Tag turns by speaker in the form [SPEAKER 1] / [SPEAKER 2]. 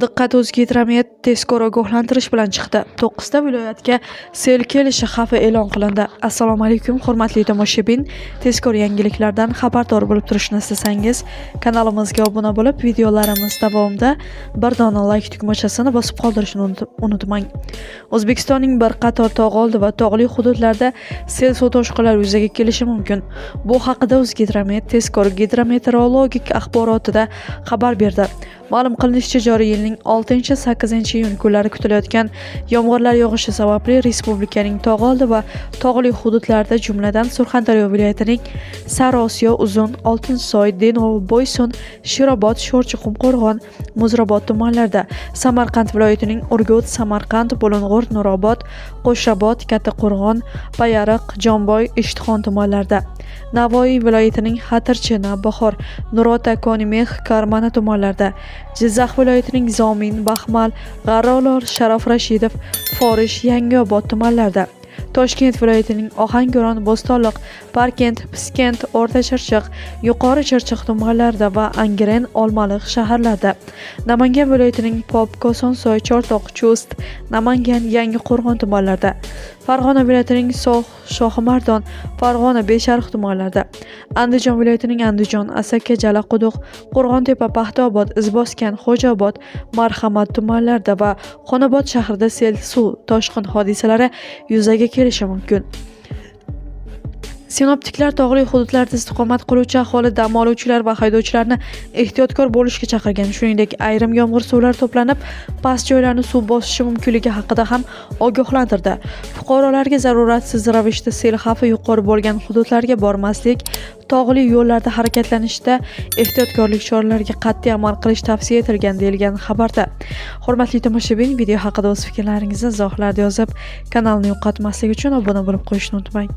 [SPEAKER 1] Diqqat O'zgidromet tezkor ogohlantirish bilan chiqdi. 9 ta viloyatga sel kelishi xavfi e'lon qilindi. Assalomu alaykum, hurmatli tomoshabin. Tezkor yangiliklardan xabardor bo'lib turishni istasangiz, kanalimizga obuna bo'lib, videolarimiz davomida bir dona like tugmachasini bosib qoldirishni unutmang. O'zbekistonning bir qator tog' oldi va tog'li hududlarda sel suv toshqinlari yuzaga kelishi mumkin. Bu haqida O'zgidromet tezkor gidrometeorologik axborotida xabar berdi. Ma'lum qilinishicha, joriy yilning 6-8 iyun kunlari kutilayotgan yomg'irlar yog'ishi sababli respublikaning tog' oldi va tog'li hududlarida, jumladan Surxondaryo viloyatining Sariosiyo, Uzun, Oltinsoy, Denov, Boysun, Shirobod, Sho'rchi, Qumqo'rg'on, Muzrabot tumanlarida, Samarqand viloyatining Urgut, Samarqand, Bulung'ur, Nurobod, Qo'shrabot, Kattaqo'rg'on, Payariq, Jomboy, Ishtixon tumanlarida, Navoiy viloyatining Xatirchi, Navbahor, Nurota, Konimix, Karmana tumanlarida, Jizzax viloyatining Zomin, Baxmal, G'arrolor, Sharof Rashidov, Forish, Yangiobod tumanlarida, Toshkent viloyatining Ohangaron, Bo'stonliq, Parkent, Piskent, O'rta Chirchiq, Yuqori Chirchiq tumanlarida va Angren, Olmaliq shaharlarida, Namangan viloyatining Pop, Kosonsoy, Chortoq, Chust, Namangan, Yangiqo'rg'on tumanlarida, Farg'ona viloyatining So'x, Shohimardon, Farg'ona, Beshariq tumanlarida, Andijon viloyatining Andijon, Asaka, Jalaquduq, Qo'rg'ontepa, Paxtaobod, Izboskan, Xo'jaobod, Marhamat tumanlarida va Xonobod shahrida sel suv toshqin hodisalari yuzaga kelishi mumkin. Sinoptiklar tog'li hududlarda istiqomat qiluvchi aholi, dam oluvchilar va haydovchilarni ehtiyotkor bo'lishga chaqirgan. Shuningdek, ayrim yomg'ir suvlari to'planib, past joylarni suv bosishi mumkinligi haqida ham ogohlantirdi. Fuqarolarga zaruratsiz ravishda sel xavfi yuqori bo'lgan hududlarga bormaslik, tog'li yo'llarda harakatlanishda ehtiyotkorlik choralariga qat'iy amal qilish tavsiya etilgan, deyilgan xabarda. Hurmatli tomoshabin, video haqida o'z fikrlaringizni izohlarda yozib, kanalni yo'qotmaslik uchun obuna bo'lib qo'yishni unutmang.